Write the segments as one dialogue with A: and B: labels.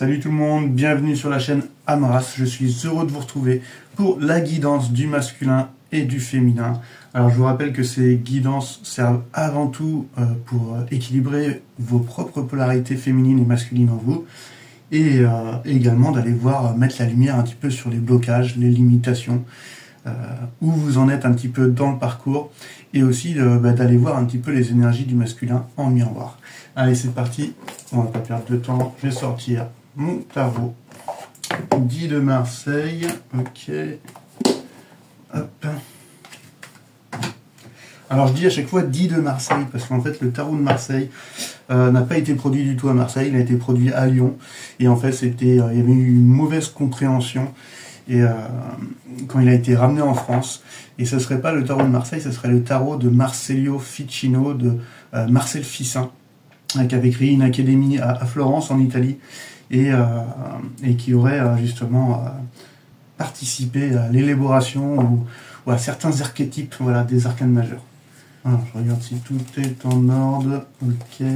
A: Salut tout le monde, bienvenue sur la chaîne Amras. Je suis heureux de vous retrouver pour la guidance du masculin et du féminin. Alors je vous rappelle que ces guidances servent avant tout pour équilibrer vos propres polarités féminines et masculines en vous et également d'aller voir mettre la lumière un petit peu sur les blocages, les limitations, où vous en êtes un petit peu dans le parcours et aussi d'aller voir un petit peu les énergies du masculin en miroir. Allez, c'est parti, on va pas perdre de temps, je vais sortir mon tarot 10 de Marseille, ok, hop. Alors je dis à chaque fois 10 de Marseille, parce qu'en fait le tarot de Marseille n'a pas été produit du tout à Marseille, il a été produit à Lyon, et en fait il y avait eu une mauvaise compréhension, et quand il a été ramené en France, et ce serait pas le tarot de Marseille, ce serait le tarot de Marcello Ficino, de Marcel Fissin, qui avait créé une académie à Florence en Italie, et qui aurait justement participé à l'élaboration ou à certains archétypes, voilà, des arcanes majeurs. Alors, je regarde si tout est en ordre, ok.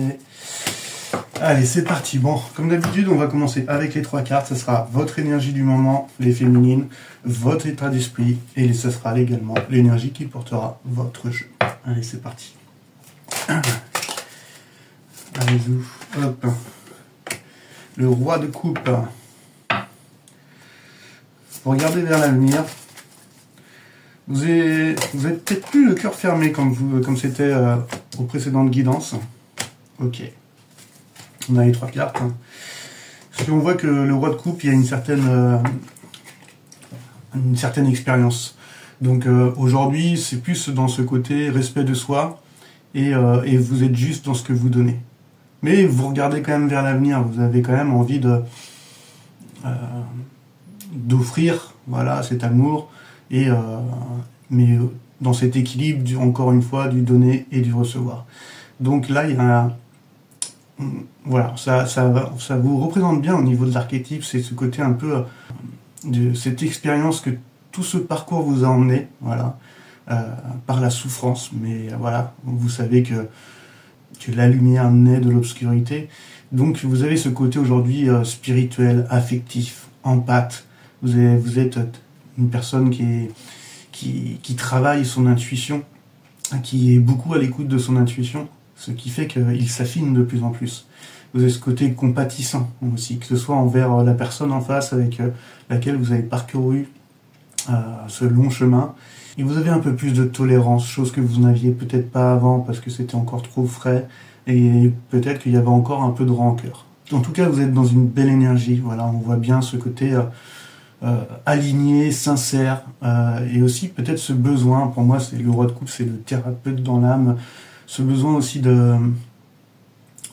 A: Allez, c'est parti. Bon, comme d'habitude, on va commencer avec les 3 cartes. Ce sera votre énergie du moment, les féminines, votre état d'esprit, et ce sera également l'énergie qui portera votre jeu. Allez, c'est parti. Allez-y, hop. Le roi de coupe. Vous regardez vers l'avenir. Vous avez peut-être plus le cœur fermé comme c'était aux précédentes guidances. Ok. On a les 3 cartes. Si on voit que le roi de coupe, il y a une certaine expérience. Donc aujourd'hui, c'est plus dans ce côté respect de soi et vous êtes juste dans ce que vous donnez. Mais vous regardez quand même vers l'avenir. Vous avez quand même envie d'offrir, voilà, cet amour mais dans cet équilibre, encore une fois, du donner et du recevoir. Donc là, il y a voilà, ça vous représente bien au niveau de l'archétype, c'est ce côté un peu de cette expérience que tout ce parcours vous a emmené, voilà, par la souffrance, mais voilà, vous savez que la lumière naît de l'obscurité, donc vous avez ce côté aujourd'hui spirituel, affectif, empathe, vous êtes une personne qui travaille son intuition, qui est beaucoup à l'écoute de son intuition, ce qui fait qu'il s'affine de plus en plus. Vous avez ce côté compatissant aussi, que ce soit envers la personne en face avec laquelle vous avez parcouru ce long chemin. Et vous avez un peu plus de tolérance, chose que vous n'aviez peut-être pas avant parce que c'était encore trop frais et peut-être qu'il y avait encore un peu de rancœur. En tout cas, vous êtes dans une belle énergie. Voilà, on voit bien ce côté aligné, sincère, et aussi peut-être ce besoin, pour moi c'est le roi de coupe, c'est le thérapeute dans l'âme, ce besoin aussi de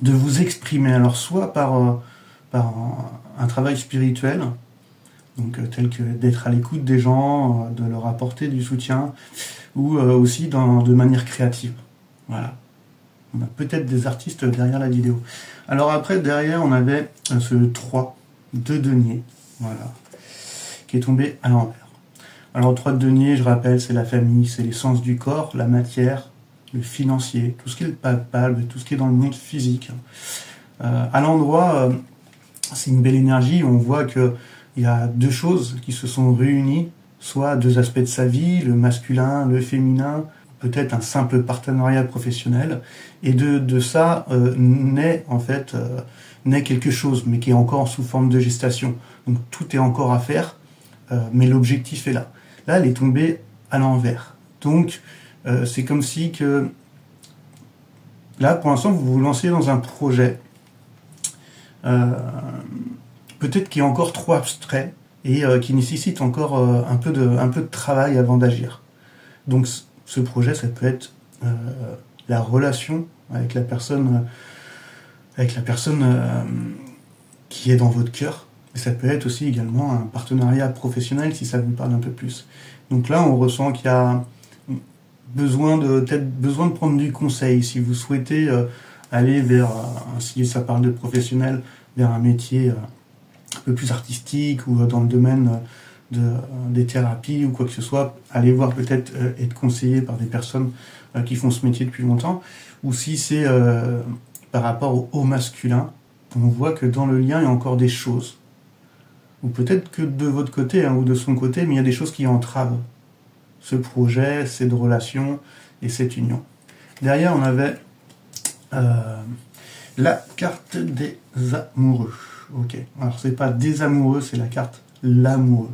A: vous exprimer, alors soit par un travail spirituel, donc tel que d'être à l'écoute des gens, de leur apporter du soutien, ou aussi de manière créative. Voilà. On a peut-être des artistes derrière la vidéo. Alors après, derrière, on avait ce 3 de denier, voilà, qui est tombé à l'envers. Alors 3 de denier, je rappelle, c'est la famille, c'est l'essence du corps, la matière, le financier, tout ce qui est palpable, tout ce qui est dans le monde physique. À l'endroit, c'est une belle énergie, on voit qu'il y a 2 choses qui se sont réunies, soit 2 aspects de sa vie, le masculin, le féminin, peut-être un simple partenariat professionnel, et de ça naît en fait naît quelque chose, mais qui est encore sous forme de gestation. Donc tout est encore à faire, mais l'objectif est là. Là, elle est tombée à l'envers. Donc c'est comme si que là, pour l'instant, vous vous lancez dans un projet peut-être qui est encore trop abstrait et qui nécessite encore un peu de travail avant d'agir. Donc ce projet, ça peut être la relation avec la personne qui est dans votre cœur. Et ça peut être aussi également un partenariat professionnel si ça vous parle un peu plus. Donc là, on ressent qu'il y a besoin de prendre du conseil. Si vous souhaitez aller vers, si ça parle de professionnel, vers un métier un peu plus artistique ou dans le domaine des thérapies ou quoi que ce soit, allez voir peut-être être conseillé par des personnes qui font ce métier depuis longtemps. Ou si c'est par rapport au masculin, on voit que dans le lien, il y a encore des choses. Ou peut-être que de votre côté, hein, ou de son côté, mais il y a des choses qui entravent ce projet, cette relation et cette union. Derrière, on avait la carte des amoureux. Ok, alors c'est pas des amoureux, c'est la carte l'amoureux.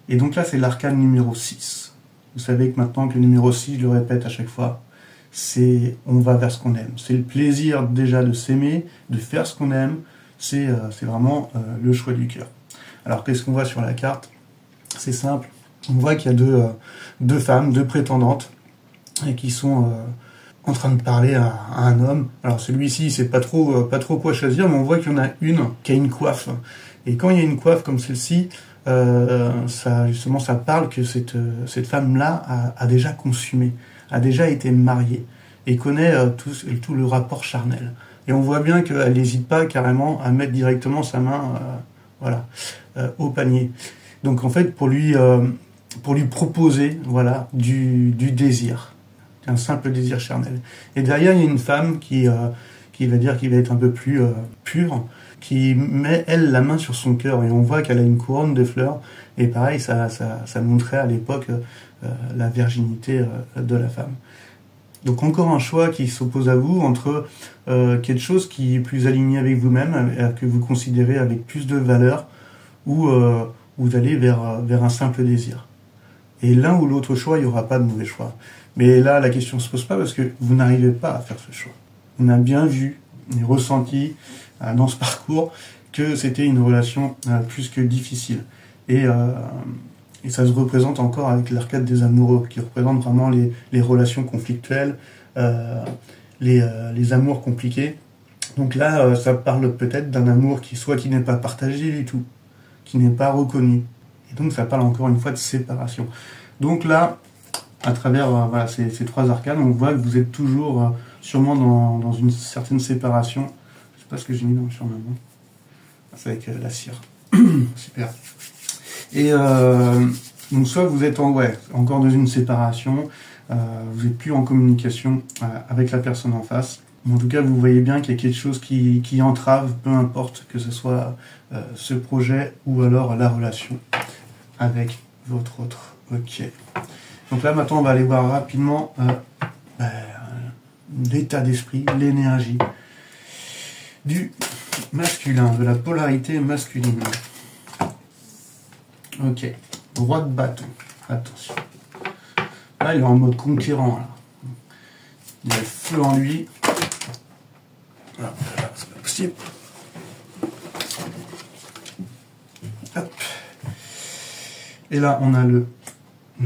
A: Et donc là, c'est l'arcane numéro 6. Vous savez que maintenant que le numéro 6, je le répète à chaque fois, c'est on va vers ce qu'on aime. C'est le plaisir déjà de s'aimer, de faire ce qu'on aime. C'est vraiment le choix du cœur. Alors qu'est-ce qu'on voit sur la carte? C'est simple. On voit qu'il y a deux femmes, deux prétendantes, et qui sont en train de parler à un homme. Alors celui-ci, il sait pas trop quoi choisir, mais on voit qu'il y en a une qui a une coiffe. Et quand il y a une coiffe comme celle-ci, ça parle que cette femme-là a déjà consumé, a déjà été mariée, et connaît tout le rapport charnel. Et on voit bien qu'elle n'hésite pas carrément à mettre directement sa main au panier. Donc en fait, pour lui proposer du désir, un simple désir charnel. Et derrière, il y a une femme qui va être un peu plus pure, qui met, elle, la main sur son cœur. Et on voit qu'elle a une couronne de fleurs. Et pareil, ça montrait à l'époque la virginité de la femme. Donc encore un choix qui s'oppose à vous entre quelque chose qui est plus aligné avec vous-même, que vous considérez avec plus de valeur, ou vous allez vers un simple désir. Et l'un ou l'autre choix, il n'y aura pas de mauvais choix. Mais là, la question ne se pose pas parce que vous n'arrivez pas à faire ce choix. On a bien vu et ressenti dans ce parcours que c'était une relation plus que difficile. Et ça se représente encore avec l'arcade des amoureux, qui représente vraiment les relations conflictuelles, les amours compliqués. Donc là, ça parle peut-être d'un amour qui n'est pas partagé du tout, qui n'est pas reconnu. Et donc ça parle encore une fois de séparation. Donc là, à travers ces trois arcanes, on voit que vous êtes toujours sûrement dans une certaine séparation. Je sais pas ce que j'ai mis dans le champ maintenant. C'est avec la cire. Super. Et donc soit vous êtes encore dans une séparation, vous n'êtes plus en communication avec la personne en face. Mais en tout cas, vous voyez bien qu'il y a quelque chose qui entrave, peu importe que ce soit ce projet ou alors la relation avec votre autre. Ok. Donc là, maintenant, on va aller voir rapidement l'état d'esprit, l'énergie du masculin, de la polarité masculine. Ok. Roi de bâton. Attention. Là, il est en mode conquérant. Là. Il a le feu en lui. Voilà, c'est pas possible. Hop. Et là, on a le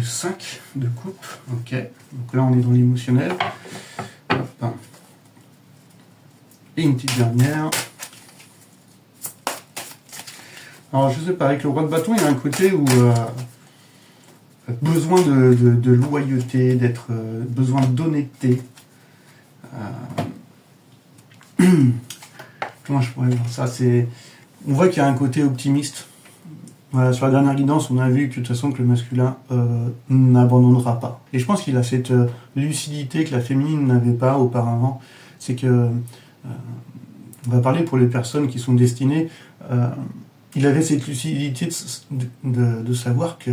A: 5 de coupe. Ok. Donc là, on est dans l'émotionnel. Et une petite dernière. Alors, je sais pas, avec le roi de bâton, il y a un côté où besoin de loyauté, besoin d'honnêteté. Comment je pourrais dire ça? On voit qu'il y a un côté optimiste. Voilà, sur la dernière guidance, on a vu que de toute façon que le masculin n'abandonnera pas. Et je pense qu'il a cette lucidité que la féminine n'avait pas auparavant. C'est que, on va parler pour les personnes qui sont destinées, il avait cette lucidité de savoir que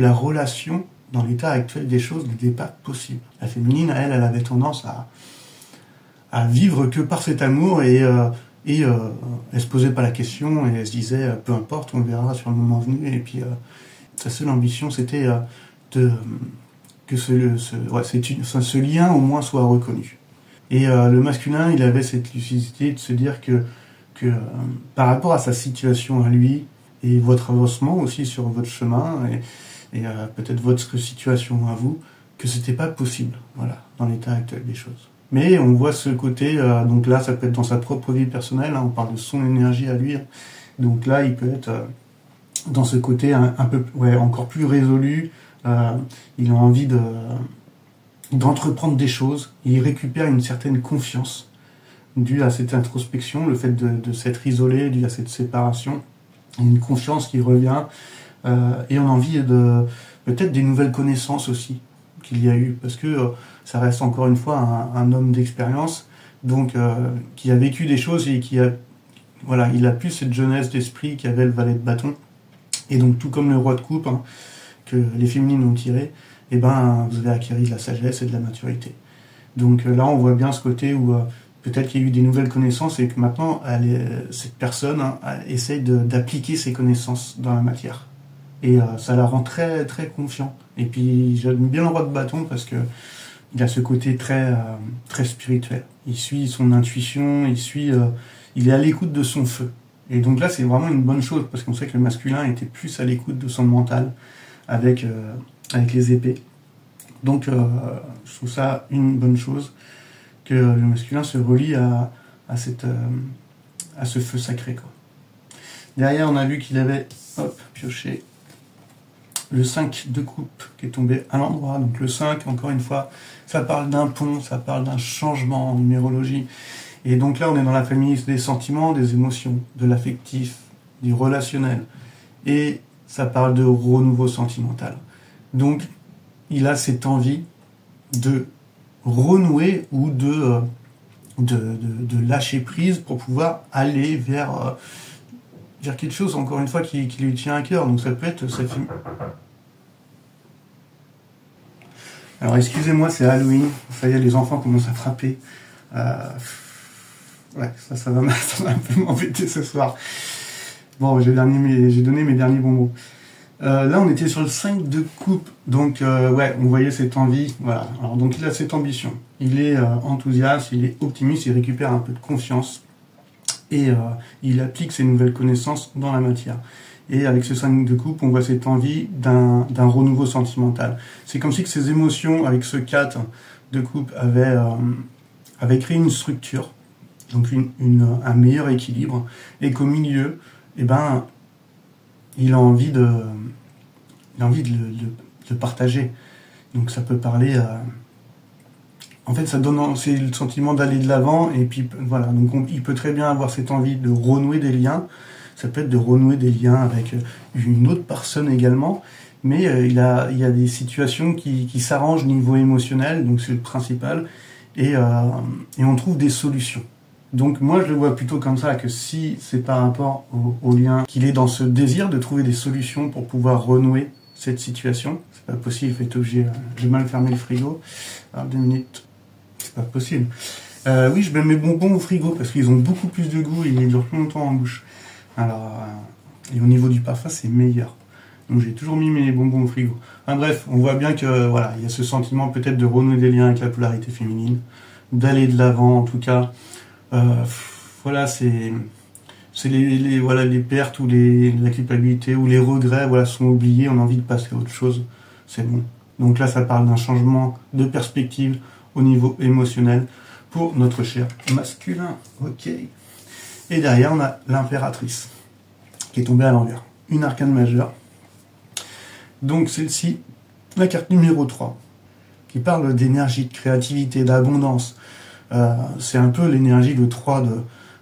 A: la relation, dans l'état actuel des choses, n'était pas possible. La féminine, elle avait tendance à vivre que par cet amour et elle se posait pas la question et elle se disait peu importe, on verra sur le moment venu. Et puis sa seule ambition, c'était que ce lien au moins soit reconnu. Et le masculin, il avait cette lucidité de se dire que par rapport à sa situation à lui et votre avancement aussi sur votre chemin et peut-être votre situation à vous, que c'était pas possible, voilà, dans l'état actuel des choses. Mais on voit ce côté, donc là ça peut être dans sa propre vie personnelle, hein, on parle de son énergie à lui, donc là il peut être dans ce côté un peu encore plus résolu, il a envie d'entreprendre des choses, il récupère une certaine confiance due à cette introspection, le fait de s'être isolé, dû à cette séparation, une confiance qui revient, et on a envie de peut-être des nouvelles connaissances aussi qu'il y a eu, parce que ça reste encore une fois un homme d'expérience, donc qui a vécu des choses et qui a, voilà, il a plus cette jeunesse d'esprit qu'avait le valet de bâton. Et donc tout comme le roi de coupe, hein, que les féminines ont tiré, et ben vous avez acquis de la sagesse et de la maturité. Donc là on voit bien ce côté où peut-être qu'il y a eu des nouvelles connaissances et que maintenant cette personne, hein, essaye d'appliquer ses connaissances dans la matière. Et ça la rend très très confiant. Et puis j'aime bien le roi de bâton parce que il a ce côté très très spirituel. Il suit son intuition, il est à l'écoute de son feu. Et donc là c'est vraiment une bonne chose parce qu'on sait que le masculin était plus à l'écoute de son mental avec les épées. Donc je trouve ça une bonne chose que le masculin se relie à ce feu sacré, quoi. Derrière on a vu qu'il avait pioché le 5 de coupe qui est tombé à l'endroit. Donc le 5, encore une fois, ça parle d'un pont, ça parle d'un changement en numérologie. Et donc là, on est dans la famille des sentiments, des émotions, de l'affectif, du relationnel. Et ça parle de renouveau sentimental. Donc, il a cette envie de renouer ou de lâcher prise pour pouvoir aller vers quelque chose, encore une fois, qui lui tient à cœur. Donc ça peut être... Alors excusez-moi, c'est Halloween. Ça y est, les enfants commencent à frapper. Ouais, ça va un peu m'embêter ce soir. Bon, j'ai donné mes derniers bonbons. Là, on était sur le 5 de coupe. Donc, ouais, on voyait cette envie. Voilà. Alors, donc, il a cette ambition. Il est enthousiaste, il est optimiste, il récupère un peu de confiance. Et il applique ses nouvelles connaissances dans la matière. Et avec ce 5 de coupe, on voit cette envie d'un renouveau sentimental. C'est comme si que ses émotions, avec ce 4 de coupe, avaient créé une structure, donc un meilleur équilibre, et qu'au milieu, eh ben, il a envie de le partager. Donc ça peut parler en fait, c'est le sentiment d'aller de l'avant, et puis voilà. Donc il peut très bien avoir cette envie de renouer des liens. Ça peut être de renouer des liens avec une autre personne également, mais il y a des situations qui s'arrangent au niveau émotionnel, donc c'est le principal, et on trouve des solutions. Donc moi je le vois plutôt comme ça, que si c'est par rapport au lien, qu'il est dans ce désir de trouver des solutions pour pouvoir renouer cette situation. C'est pas possible, il faut être obligé, j'ai mal fermé le frigo. Alors 2 minutes, c'est pas possible. Oui, je mets mes bonbons au frigo parce qu'ils ont beaucoup plus de goût et ils durent plus longtemps en bouche. Alors, et au niveau du parfum, c'est meilleur. Donc j'ai toujours mis mes bonbons au frigo. Enfin, bref, on voit bien que voilà, il y a ce sentiment peut-être de renouer des liens avec la polarité féminine, d'aller de l'avant en tout cas. Voilà, c'est les pertes ou la culpabilité ou les regrets, voilà, sont oubliés. On a envie de passer à autre chose. C'est bon. Donc là, ça parle d'un changement de perspective au niveau émotionnel pour notre cher masculin. Ok. Et derrière, on a l'impératrice, qui est tombée à l'envers. Une arcane majeure. Donc celle-ci, la carte numéro 3, qui parle d'énergie, de créativité, d'abondance. C'est un peu l'énergie de 3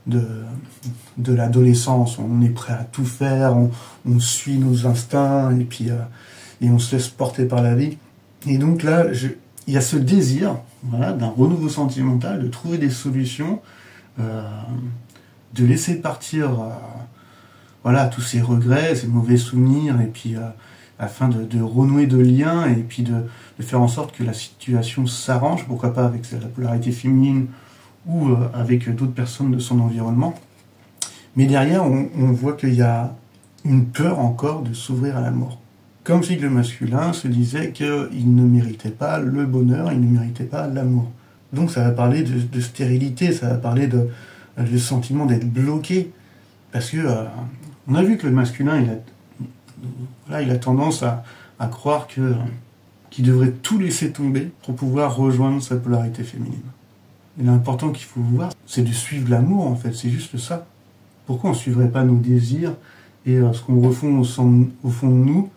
A: de l'adolescence. On est prêt à tout faire, on suit nos instincts, et puis et on se laisse porter par la vie. Et donc là, il y a ce désir, voilà, d'un renouveau sentimental, de trouver des solutions, de laisser partir voilà, tous ces regrets, ces mauvais souvenirs, et puis afin de renouer de liens, et puis de faire en sorte que la situation s'arrange, pourquoi pas avec la polarité féminine ou avec d'autres personnes de son environnement. Mais derrière, on voit qu'il y a une peur encore de s'ouvrir à l'amour. Comme si le masculin se disait qu'il ne méritait pas le bonheur, il ne méritait pas l'amour. Donc ça va parler de stérilité, ça va parler le sentiment d'être bloqué. Parce que on a vu que le masculin, il a tendance à croire qu'il devrait tout laisser tomber pour pouvoir rejoindre sa polarité féminine. Et l'important qu'il faut voir, c'est de suivre l'amour, en fait, c'est juste ça. Pourquoi on ne suivrait pas nos désirs et ce qu'on refond au fond de nous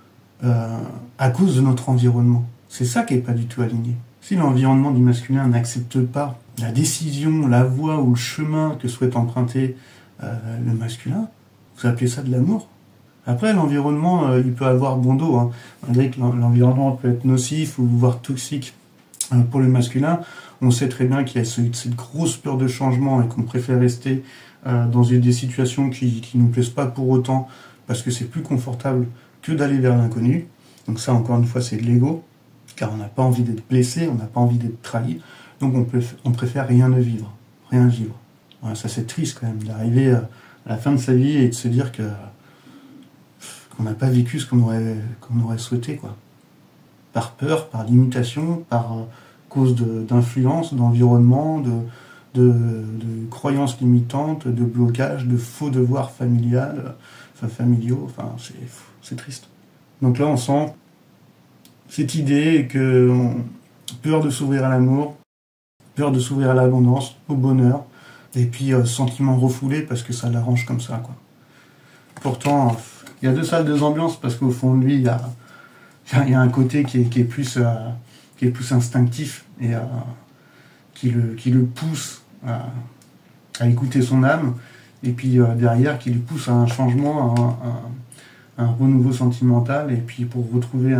A: à cause de notre environnement? C'est ça qui n'est pas du tout aligné. Si l'environnement du masculin n'accepte pas la décision, la voie ou le chemin que souhaite emprunter le masculin, vous appelez ça de l'amour? Après, l'environnement, il peut avoir bon dos, hein. Malgré que l'environnement peut être nocif ou voire toxique. Pour le masculin, on sait très bien qu'il y a cette grosse peur de changement et qu'on préfère rester dans des situations qui ne nous plaisent pas pour autant, parce que c'est plus confortable que d'aller vers l'inconnu. Donc ça, encore une fois, c'est de l'ego, car on n'a pas envie d'être blessé, on n'a pas envie d'être trahi, donc on préfère rien ne vivre, rien vivre. Voilà, ça c'est triste quand même, d'arriver à la fin de sa vie et de se dire qu'on n'a pas vécu ce qu'on aurait souhaité, quoi. Par peur, par limitation, par cause d'influence, d'environnement, de croyances limitantes, de blocages, de faux devoirs familiaux, c'est triste. Donc là, on sent cette idée que peur de s'ouvrir à l'amour, peur de s'ouvrir à l'abondance, au bonheur, et puis sentiment refoulé parce que ça l'arrange comme ça, quoi. Pourtant, il y a deux salles, deux ambiances, parce qu'au fond de lui, il y a un côté qui est plus instinctif et qui le pousse à écouter son âme, et puis derrière qui lui pousse à un changement, un renouveau sentimental, et puis pour retrouver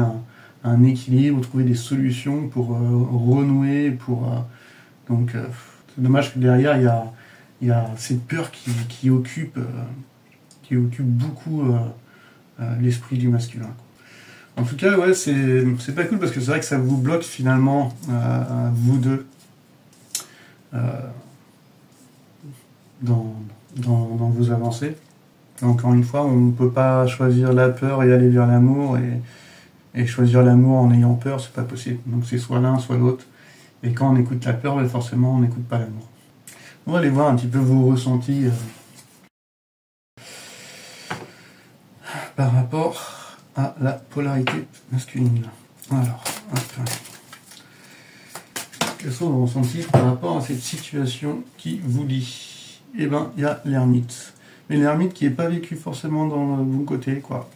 A: un équilibre, trouver des solutions pour renouer, donc c'est dommage que derrière il y a cette peur qui occupe beaucoup l'esprit du masculin, quoi. En tout cas, ouais, c'est pas cool, parce que c'est vrai que ça vous bloque finalement, vous deux, dans vos avancées. Et encore une fois, on ne peut pas choisir la peur et aller vers l'amour, et choisir l'amour en ayant peur, c'est pas possible. Donc c'est soit l'un, soit l'autre. Et quand on écoute la peur, ben forcément on n'écoute pas l'amour. On va aller voir un petit peu vos ressentis par rapport à la polarité masculine. Alors, hop. Quels sont vos ressentis par rapport à cette situation qui vous lie? Eh ben, il y a l'ermite. Mais l'ermite qui n'est pas vécu forcément dans le bon côté, quoi.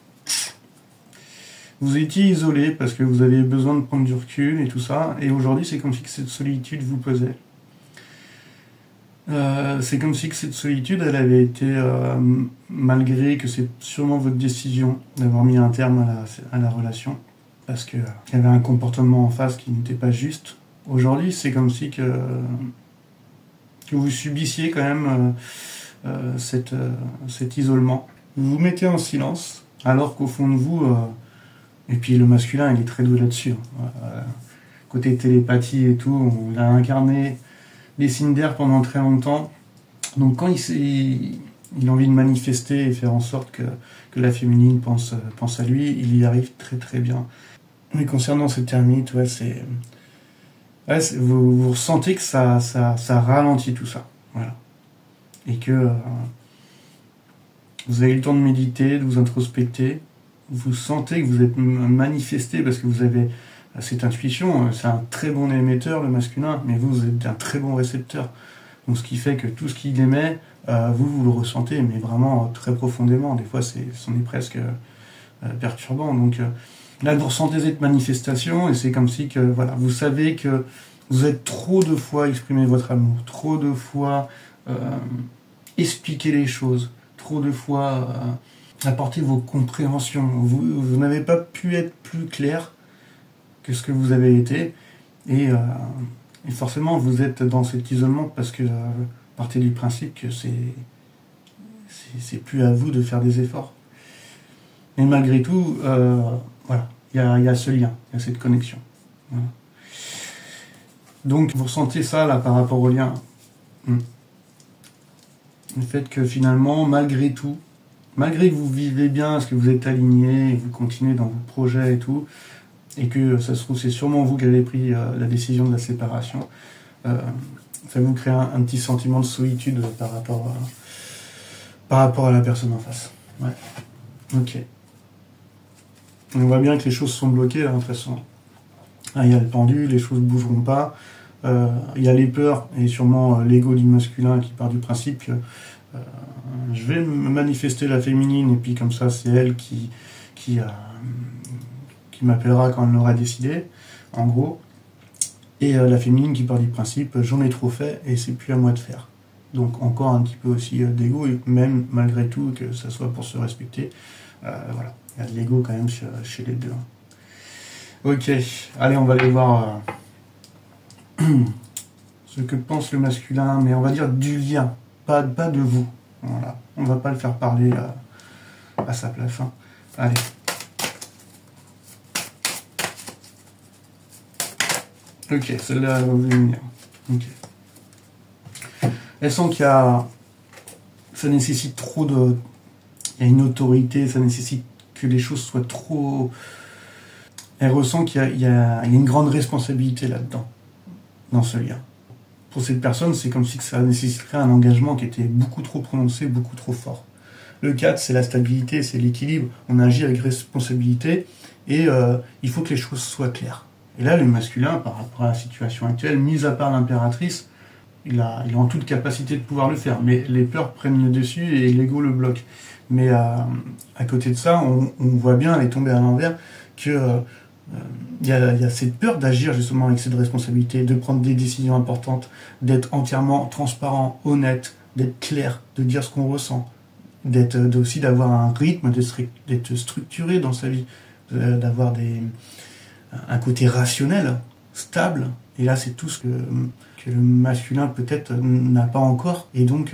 A: Vous étiez isolé parce que vous avez besoin de prendre du recul et tout ça, et aujourd'hui c'est comme si cette solitude vous pesait. C'est comme si cette solitude, elle avait été, malgré que c'est sûrement votre décision d'avoir mis un terme à la relation, parce qu'il y avait un comportement en face qui n'était pas juste. Aujourd'hui, c'est comme si que vous subissiez quand même cet isolement. Vous vous mettez en silence, alors qu'au fond de vous, et puis le masculin, il est très doué là-dessus. Côté télépathie et tout, on a incarné les signes d'air pendant très longtemps. Donc quand il a envie de manifester et faire en sorte que la féminine pense à lui, il y arrive très très bien. Mais concernant cette ermite, vous ressentez que ça ralentit tout ça. Voilà. Et que vous avez le temps de méditer, de vous introspecter. Vous sentez que vous êtes manifesté parce que vous avez cette intuition. C'est un très bon émetteur, le masculin, mais vous êtes un très bon récepteur. Donc ce qui fait que tout ce qu'il émet, vous le ressentez, mais vraiment très profondément. Des fois, c'en est presque perturbant. Donc là, vous ressentez cette manifestation, et c'est comme si que, voilà, vous savez que vous êtes trop de fois exprimé votre amour, trop de fois expliqué les choses, trop de fois apporter vos compréhensions. Vous n'avez pas pu être plus clair que ce que vous avez été, et forcément vous êtes dans cet isolement parce que partez du principe que c'est plus à vous de faire des efforts. Mais malgré tout, voilà, il y a ce lien, il y a cette connexion. Voilà. Donc vous ressentez ça là par rapport au lien. Le fait que finalement, malgré tout, malgré que vous vivez bien, parce que vous êtes aligné, et que vous continuez dans vos projets et tout, et que ça se trouve c'est sûrement vous qui avez pris la décision de la séparation, ça vous crée un petit sentiment de solitude par rapport à la personne en face. Ouais. Ok. On voit bien que les choses sont bloquées là, de toute façon. Il y a le pendu, les choses ne bougeront pas. Il y a les peurs et sûrement l'ego du masculin qui part du principe que je vais me manifester la féminine, et puis comme ça c'est elle qui m'appellera quand elle l'aura décidé, en gros. Et la féminine qui part du principe j'en ai trop fait et c'est plus à moi de faire. Donc encore un petit peu aussi d'ego, et même malgré tout que ça soit pour se respecter. Voilà, il y a de l'ego quand même chez les deux. Ok, allez, on va aller voir ce que pense le masculin, mais on va dire du lien, pas de vous. Voilà. On va pas le faire parler à sa place. Hein. Allez. Ok, celle-là, elle va venir. Ok. Elle sent qu'il y a... Ça nécessite trop de... Il y a une autorité, ça nécessite que les choses soient trop... Elle ressent qu'il y a une grande responsabilité là-dedans, dans ce lien. Pour cette personne, c'est comme si ça nécessiterait un engagement qui était beaucoup trop prononcé, beaucoup trop fort. Le 4, c'est la stabilité, c'est l'équilibre. On agit avec responsabilité et il faut que les choses soient claires. Et là, le masculin, par rapport à la situation actuelle, mis à part l'impératrice, il a en toute capacité de pouvoir le faire. Mais les peurs prennent le dessus et l'ego le bloque. Mais à côté de ça, on voit bien, elle est tombée à l'envers, que il y a cette peur d'agir justement avec cette responsabilité, de prendre des décisions importantes, d'être entièrement transparent, honnête, d'être clair, de dire ce qu'on ressent, aussi d'avoir un rythme, d'être structuré dans sa vie, d'avoir un côté rationnel, stable. Et là, c'est tout ce que le masculin peut-être n'a pas encore. Et donc,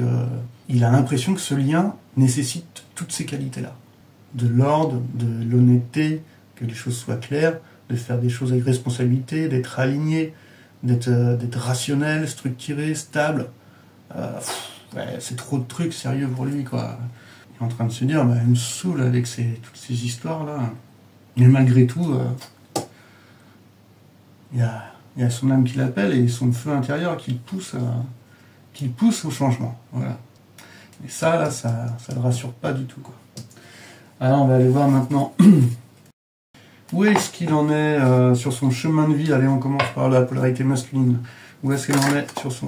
A: il a l'impression que ce lien nécessite toutes ces qualités-là. De l'ordre, de l'honnêteté, que les choses soient claires, de faire des choses avec responsabilité, d'être aligné, d'être rationnel, structuré, stable. Ouais, c'est trop de trucs sérieux pour lui, quoi. Il est en train de se dire, bah, il me saoule avec toutes ces histoires-là. Mais malgré tout, il y a son âme qui l'appelle et son feu intérieur qui le pousse au changement. Voilà. Et ça, là, ça le rassure pas du tout, quoi. Alors, on va aller voir maintenant où est-ce qu'il en est sur son chemin de vie. Allez, on commence par la polarité masculine. Où est-ce qu'il en est sur son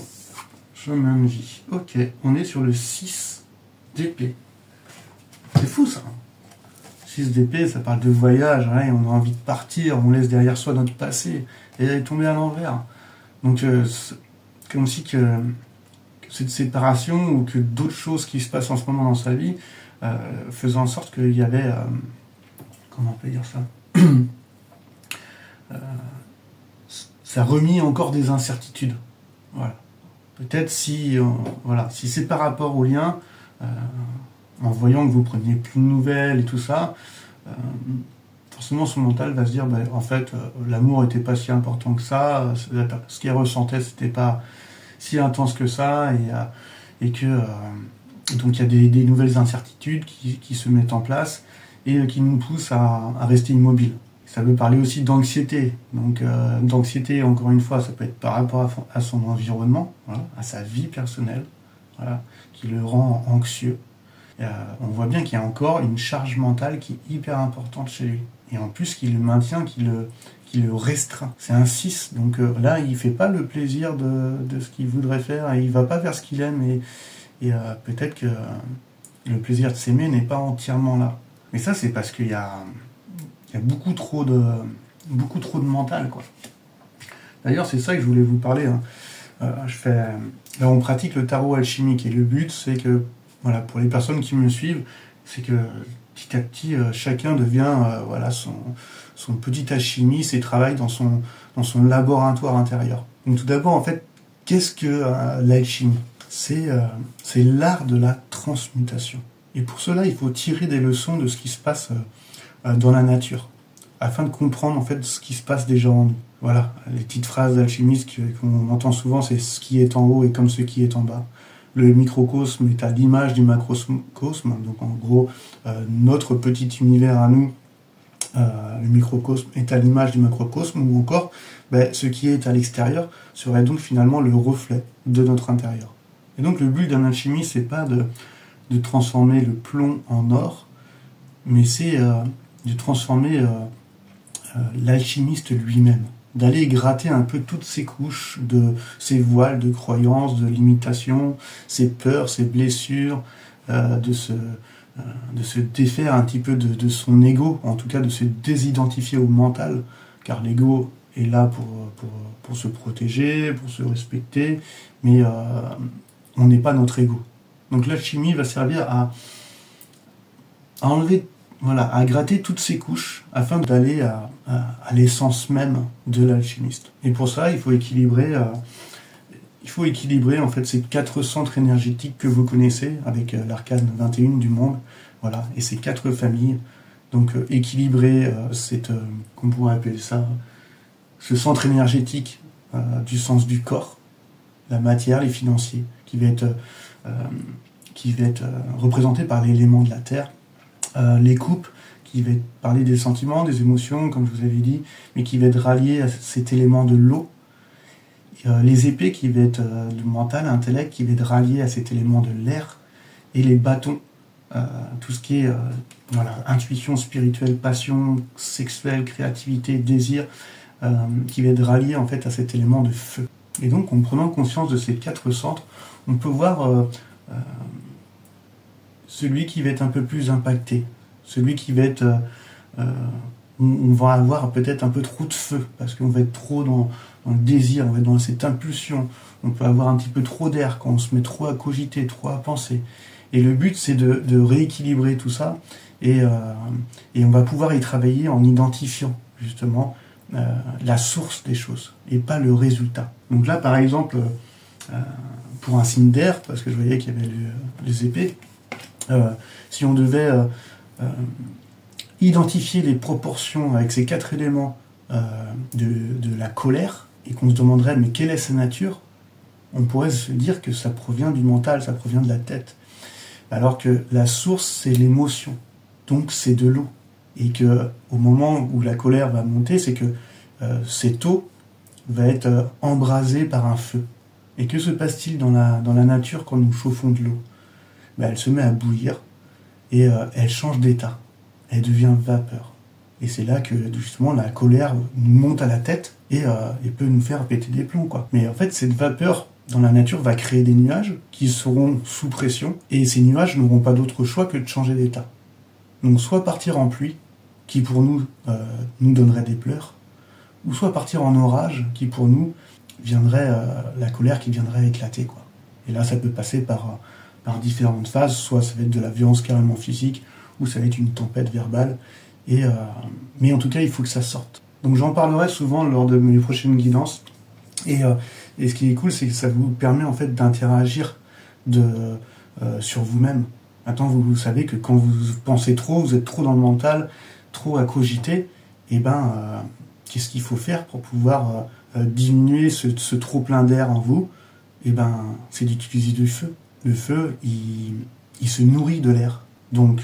A: chemin de vie? Ok, on est sur le 6 d'épée. C'est fou, ça. 6 d'épée, ça parle de voyage, hein, on a envie de partir, on laisse derrière soi notre passé, et elle est tombée à l'envers. Donc, comme si que cette séparation ou que d'autres choses qui se passent en ce moment dans sa vie faisaient en sorte qu'il y avait... comment on peut dire ça? Ça remis encore des incertitudes. Voilà. Peut-être si c'est par rapport au lien, en voyant que vous preniez plus de nouvelles et tout ça, forcément son mental va se dire, en fait, l'amour n'était pas si important que ça, ce qu'elle ressentait, c'était pas si intense que ça, et que donc il y a des nouvelles incertitudes qui se mettent en place et qui nous poussent à rester immobile. Ça veut parler aussi d'anxiété. Donc d'anxiété, encore une fois, ça peut être par rapport à son environnement, voilà, à sa vie personnelle, voilà, qui le rend anxieux. On voit bien qu'il y a encore une charge mentale qui est hyper importante chez lui. Et en plus, qui le maintient, qui le restreint. C'est un 6, donc là, il fait pas le plaisir de ce qu'il voudrait faire, et il va pas faire ce qu'il aime, et peut-être que le plaisir de s'aimer n'est pas entièrement là. Mais ça, c'est parce qu'il y a beaucoup trop de mental, quoi. D'ailleurs, c'est ça que je voulais vous parler. Hein. Là, on pratique le tarot alchimique, et le but, c'est que, voilà, pour les personnes qui me suivent, c'est que petit à petit, chacun devient son petit alchimiste et travaille dans son laboratoire intérieur. Donc tout d'abord, en fait, qu'est-ce que l'alchimie? C'est l'art de la transmutation. Et pour cela, il faut tirer des leçons de ce qui se passe dans la nature, afin de comprendre en fait ce qui se passe déjà en nous. Voilà, les petites phrases d'alchimistes qu'on entend souvent, c'est ce qui est en haut est comme ce qui est en bas. Le microcosme est à l'image du macrocosme, donc en gros, notre petit univers à nous, le microcosme est à l'image du macrocosme, ou encore, ce qui est à l'extérieur serait donc finalement le reflet de notre intérieur. Et donc le but d'un alchimiste, c'est pas de transformer le plomb en or, mais c'est de transformer l'alchimiste lui-même, d'aller gratter un peu toutes ces couches, ces voiles de croyances, de limitations, ces peurs, ces blessures, de se défaire un petit peu de son ego, en tout cas de se désidentifier au mental, car l'ego est là pour se protéger, pour se respecter, mais on n'est pas notre ego. Donc l'alchimie va servir à enlever voilà, à gratter toutes ces couches afin d'aller à l'essence même de l'alchimiste. Et pour ça, il faut équilibrer en fait ces 4 centres énergétiques que vous connaissez avec l'arcane 21 du monde, voilà, et ces 4 familles. Donc équilibrer qu'on pourrait appeler ça, ce centre énergétique du sens du corps, la matière, les financiers, qui va être représenté par l'élément de la terre, les coupes, qui va parler des sentiments, des émotions, comme je vous avais dit, mais qui va être rallié à cet élément de l'eau. Les épées, qui va être le mental, l'intellect, qui va être rallié à cet élément de l'air. Et les bâtons, tout ce qui est intuition spirituelle, passion sexuelle, créativité, désir, qui va être rallié en fait à cet élément de feu. Et donc, en prenant conscience de ces 4 centres, on peut voir celui qui va être un peu plus impacté, celui qui va être... on va avoir peut-être un peu trop de feu, parce qu'on va être trop dans le désir, on va être dans cette impulsion, on peut avoir un petit peu trop d'air quand on se met trop à cogiter, trop à penser. Et le but, c'est de rééquilibrer tout ça, et on va pouvoir y travailler en identifiant justement la source des choses, et pas le résultat. Donc là, par exemple, pour un signe d'air, parce que je voyais qu'il y avait les épées, si on devait identifier les proportions avec ces 4 éléments de la colère, et qu'on se demanderait mais quelle est sa nature, on pourrait se dire que ça provient du mental, ça provient de la tête. Alors que la source, c'est l'émotion, donc c'est de l'eau. Et que au moment où la colère va monter, c'est que cette eau va être embrasée par un feu. Et que se passe-t-il dans la nature quand nous chauffons de l'eau? Elle se met à bouillir et elle change d'état. Elle devient vapeur. Et c'est là que justement la colère nous monte à la tête et peut nous faire péter des plombs, quoi. Mais en fait, cette vapeur dans la nature va créer des nuages qui seront sous pression, et ces nuages n'auront pas d'autre choix que de changer d'état. Donc soit partir en pluie, qui pour nous donnerait des pleurs, ou soit partir en orage, qui pour nous viendrait la colère qui viendrait éclater, quoi. Et là, ça peut passer par différentes phases, soit ça va être de la violence carrément physique, ou ça va être une tempête verbale, mais en tout cas, il faut que ça sorte. Donc j'en parlerai souvent lors de mes prochaines guidances, et ce qui est cool, c'est que ça vous permet en fait d'interagir sur vous-même. Maintenant, vous savez que quand vous pensez trop, vous êtes trop dans le mental, trop à cogiter, et qu'est-ce qu'il faut faire pour pouvoir diminuer ce trop plein d'air en vous? C'est d'utiliser du feu. Le feu, il se nourrit de l'air. Donc,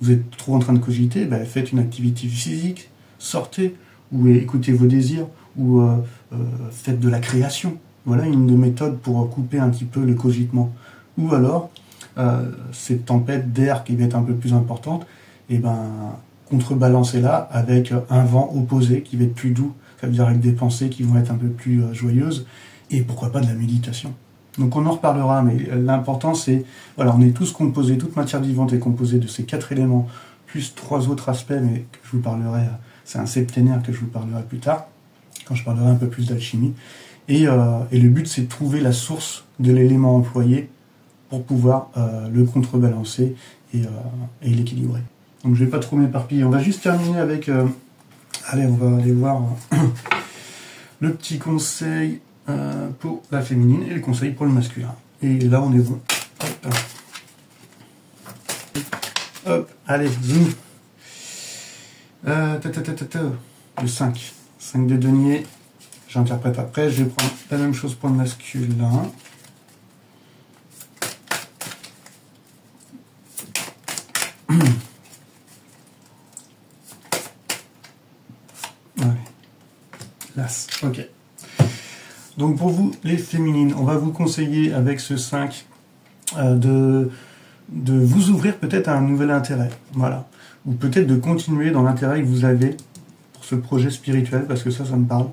A: vous êtes trop en train de cogiter, faites une activité physique, sortez, ou écoutez vos désirs, ou faites de la création. Voilà une des méthodes pour couper un petit peu le cogitement. Ou alors, cette tempête d'air qui va être un peu plus importante, contrebalancez-la avec un vent opposé qui va être plus doux, ça veut dire avec des pensées qui vont être un peu plus joyeuses, et pourquoi pas de la méditation. Donc on en reparlera, mais l'important c'est, on est tous composés, toute matière vivante est composée de ces 4 éléments, plus 3 autres aspects, mais que je vous parlerai, c'est un septénaire que je vous parlerai plus tard, quand je parlerai un peu plus d'alchimie. Et le but c'est de trouver la source de l'élément employé pour pouvoir le contrebalancer et l'équilibrer. Donc je vais pas trop m'éparpiller, on va juste terminer avec, on va aller voir le petit conseil pour la féminine et le conseil pour le masculin. Et là on est bon. Hop, allez, zoom. Le 5. 5 de denier. J'interprète après. Je vais prendre la même chose pour le masculin. L'as, ok. Donc pour vous, les féminines, on va vous conseiller avec ce 5 de vous ouvrir peut-être à un nouvel intérêt, voilà. Ou peut-être de continuer dans l'intérêt que vous avez pour ce projet spirituel, parce que ça me parle,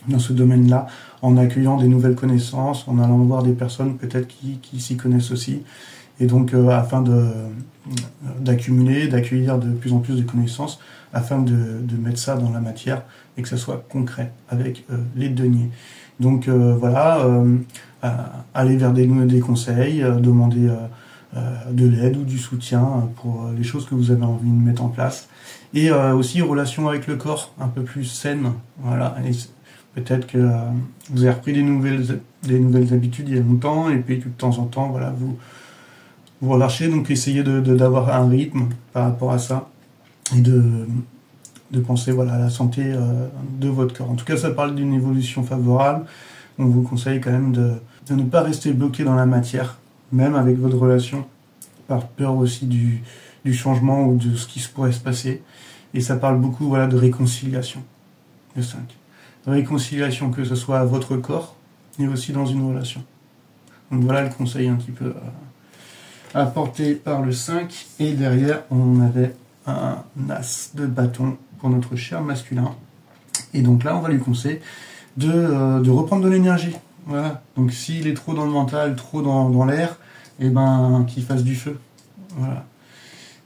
A: dans ce domaine-là, en accueillant des nouvelles connaissances, en allant voir des personnes peut-être qui s'y connaissent aussi, et donc afin d'accumuler, d'accueillir de plus en plus de connaissances, afin de mettre ça dans la matière, et que ça soit concret avec les deniers. Donc aller vers des conseils, demander de l'aide ou du soutien pour les choses que vous avez envie de mettre en place. Et aussi relation avec le corps un peu plus saine. Voilà. Et peut-être que vous avez repris des nouvelles habitudes il y a longtemps, et puis de temps en temps, voilà, vous relâchez. Donc essayez d'avoir un rythme par rapport à ça et de penser, voilà, à la santé de votre corps. En tout cas, ça parle d'une évolution favorable. On vous conseille quand même de ne pas rester bloqué dans la matière, même avec votre relation, par peur aussi du changement ou de ce qui pourrait se passer. Et ça parle beaucoup, voilà, de réconciliation, le 5. De réconciliation, que ce soit à votre corps, et aussi dans une relation. Donc voilà le conseil un petit peu apporté par le 5. Et derrière, on avait un as de bâton pour notre cher masculin. Et donc là, on va lui conseiller de reprendre de l'énergie. Voilà. Donc s'il est trop dans le mental, trop dans l'air, et ben qu'il fasse du feu. Voilà.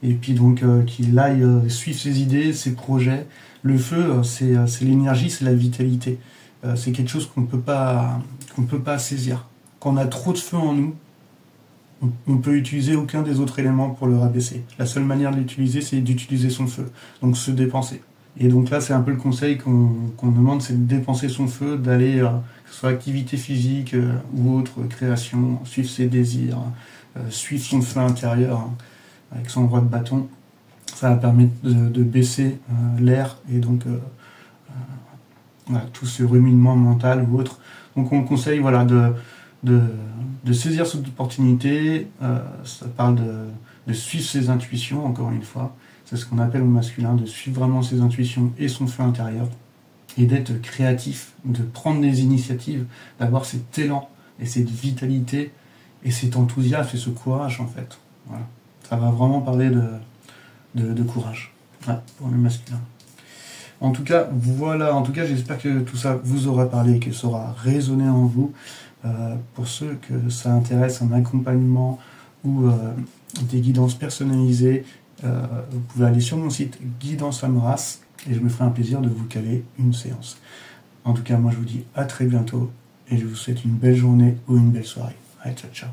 A: Et puis donc qu'il aille suivre ses idées, ses projets. Le feu, c'est l'énergie, c'est la vitalité. C'est quelque chose qu'on peut pas saisir. Quand on a trop de feu en nous, on peut utiliser aucun des autres éléments pour le rabaisser. La seule manière de l'utiliser, c'est d'utiliser son feu. Donc se dépenser. Et donc là, c'est un peu le conseil qu'on demande, c'est de dépenser son feu, d'aller, que ce soit activité physique ou autre, création, suivre ses désirs, suivre son feu intérieur avec son roi de bâton. Ça va permettre de baisser l'air et donc voilà, tout ce ruminement mental ou autre. Donc on conseille, voilà, de saisir cette opportunité. Ça parle de suivre ses intuitions, encore une fois. C'est ce qu'on appelle au masculin, de suivre vraiment ses intuitions et son feu intérieur, et d'être créatif, de prendre des initiatives, d'avoir cet élan et cette vitalité et cet enthousiasme et ce courage, en fait. Voilà. Ça va vraiment parler de courage, ouais, pour le masculin. En tout cas, voilà, j'espère que tout ça vous aura parlé et que ça aura résonné en vous. Pour ceux que ça intéresse, un accompagnement ou des guidances personnalisées, vous pouvez aller sur mon site Guidance Femme Race et je me ferai un plaisir de vous caler une séance. En tout cas, moi je vous dis à très bientôt et je vous souhaite une belle journée ou une belle soirée. Allez, ciao, ciao.